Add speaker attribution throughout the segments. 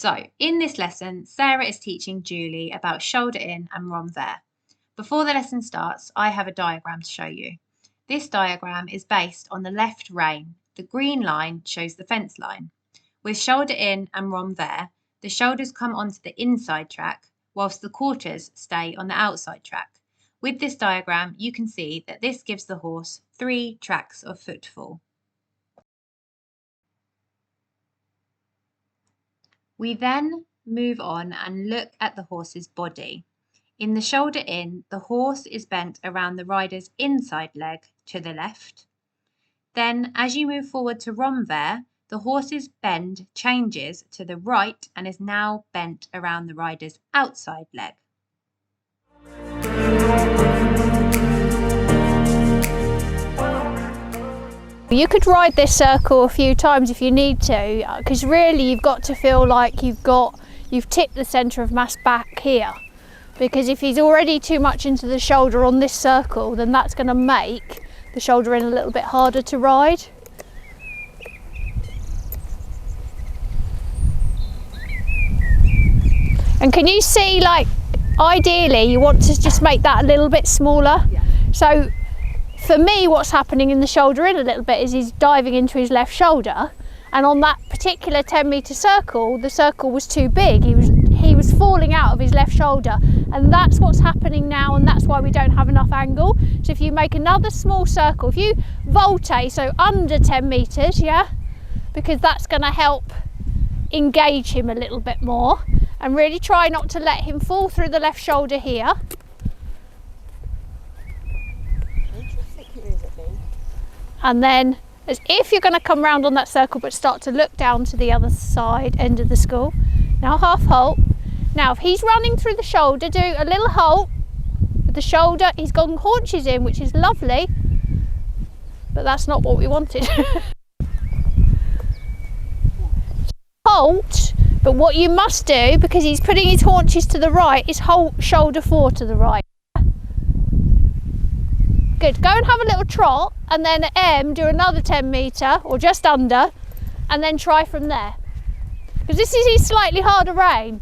Speaker 1: So, in this lesson, Sarah is teaching Julie about shoulder in and Renvers. Before the lesson starts, I have a diagram to show you. This diagram is based on the left rein. The green line shows the fence line. With shoulder in and Renvers, the shoulders come onto the inside track, whilst the quarters stay on the outside track. With this diagram, you can see that this gives the horse 3 tracks of footfall. We then move on and look at the horse's body. In the shoulder in, the horse is bent around the rider's inside leg to the left. Then, as you move forward to Renvers, the horse's bend changes to the right and is now bent around the rider's outside leg.
Speaker 2: You could ride this circle a few times if you need to, because really you've got to feel like you've tipped the centre of mass back here, because if he's already too much into the shoulder on this circle, then that's going to make the shoulder in a little bit harder to ride. And can you see, like, ideally you want to just make that a little bit smaller? Yeah. So for me, what's happening in the shoulder in a little bit is he's diving into his left shoulder, and on that particular 10-metre circle, the circle was too big. He was falling out of his left shoulder, and that's what's happening now, and that's why we don't have enough angle. So if you make another small circle, if you volte, so under 10 metres, yeah, because that's going to help engage him a little bit more, and really try not to let him fall through the left shoulder here. And then, as if you're going to come round on that circle, but start to look down to the other side end of the school. Now half halt. Now if he's running through the shoulder, do a little halt with the shoulder. He's gone haunches in, which is lovely, but that's not what we wanted. Halt, but what you must do, because he's putting his haunches to the right, is halt shoulder 4 to the right. Good, go and have a little trot, and then at M do another 10 metre or just under, and then try from there, because this is his slightly harder rein.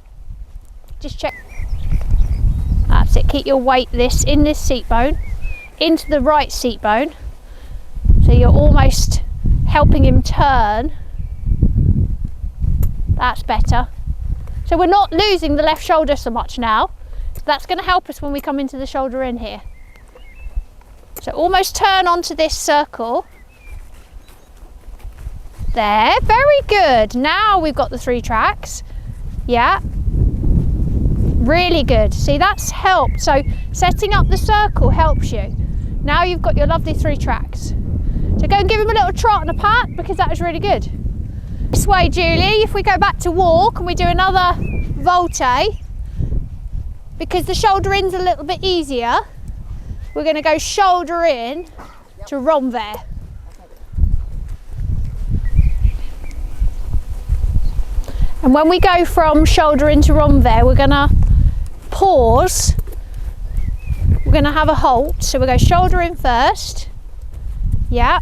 Speaker 2: Just check. That's it, keep your weight in this seat bone into the right seat bone, so you're almost helping him turn. That's better. So we're not losing the left shoulder so much now. That's going to help us when we come into the shoulder in here. So almost turn onto this circle. There, very good. Now we've got the 3 tracks. Yeah, really good. See, that's helped. So setting up the circle helps you. Now you've got your lovely 3 tracks. So go and give him a little trot and a pat, because that was really good. This way, Julie, if we go back to walk and we do another volte, because the shoulder in's a little bit easier, we're going to go shoulder in to Renvers. And when we go from shoulder into Renvers, we're going to pause. We're going to have a halt. So we'll go shoulder in first. Yeah.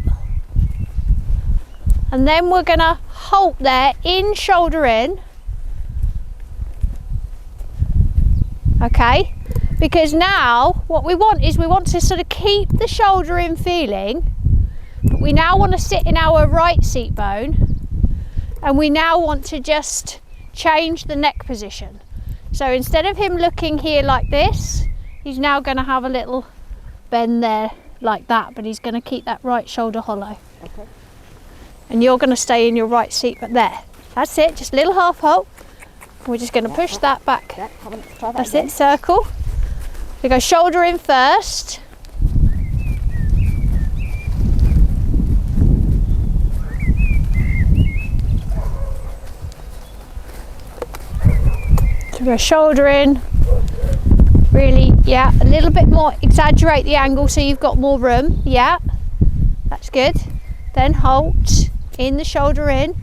Speaker 2: And then we're going to halt there in shoulder in. Okay. Because now what we want is we want to sort of keep the shoulder in feeling, but we now want to sit in our right seat bone, and we now want to just change the neck position. So instead of him looking here like this, he's now going to have a little bend there like that, but he's going to keep that right shoulder hollow. Okay. And you're going to stay in your right seat, but there. That's it, just a little half halt. We're just going to push that back. That's it, circle. We go shoulder in first. So go shoulder in. Really, yeah, a little bit more, exaggerate the angle so you've got more room. Yeah, that's good. Then halt in the shoulder in.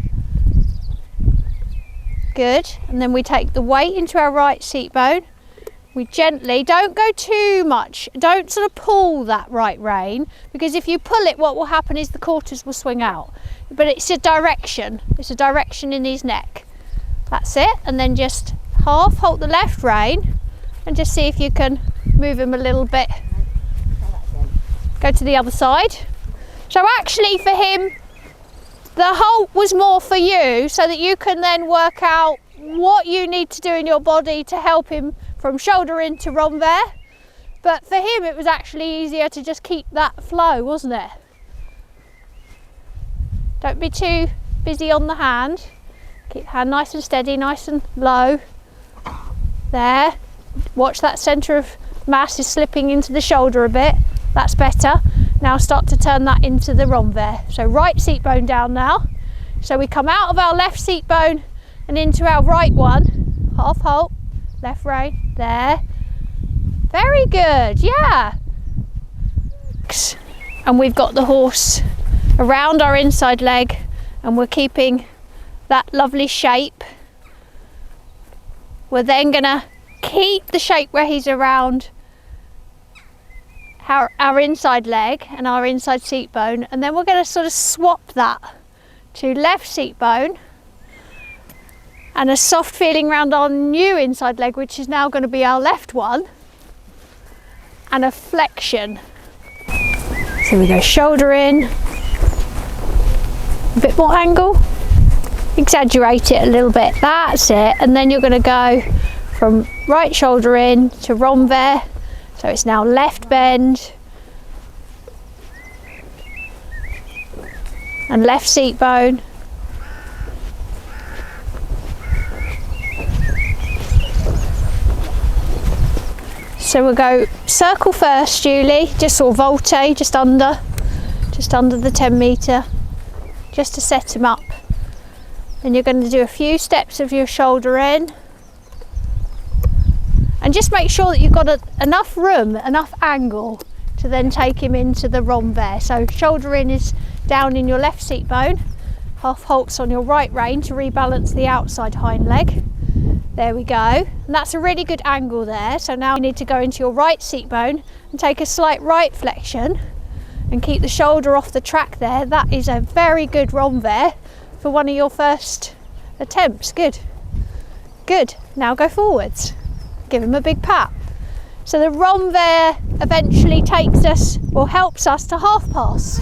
Speaker 2: Good. And then we take the weight into our right seat bone. We gently, don't go too much, don't sort of pull that right rein, because if you pull it, what will happen is the quarters will swing out. But it's a direction in his neck. That's it, and then just half halt the left rein and just see if you can move him a little bit. Go to the other side. So actually for him, the halt was more for you so that you can then work out what you need to do in your body to help him from shoulder in to Renvers. But for him it was actually easier to just keep that flow, wasn't it? Don't be too busy on the hand. Keep the hand nice and steady, nice and low. There. Watch that centre of mass is slipping into the shoulder a bit. That's better. Now start to turn that into the Renvers. So right seat bone down now. So we come out of our left seat bone and into our right one. Half halt, left rein, there. Very good, yeah. And we've got the horse around our inside leg and we're keeping that lovely shape. We're then gonna keep the shape where he's around our inside leg and our inside seat bone, and then we're going to sort of swap that to left seat bone and a soft feeling around our new inside leg, which is now going to be our left one, and a flexion. So we go shoulder in, a bit more angle, exaggerate it a little bit, that's it, and then you're going to go from right shoulder in to Renvers. So it's now left bend and left seat bone. So we'll go circle first, Julie, just or volte, just under the 10 metre, just to set him up. Then you're going to do a few steps of your shoulder in. And just make sure that you've got enough room, enough angle to then take him into the Renvers. So shoulder in is down in your left seat bone, half halts on your right rein to rebalance the outside hind leg. There we go. And that's a really good angle there. So now you need to go into your right seat bone and take a slight right flexion and keep the shoulder off the track there. That is a very good Renvers for one of your first attempts. Good. Good. Now go forwards. Give him a big pat. So the Renvers eventually takes us, or helps us to half pass.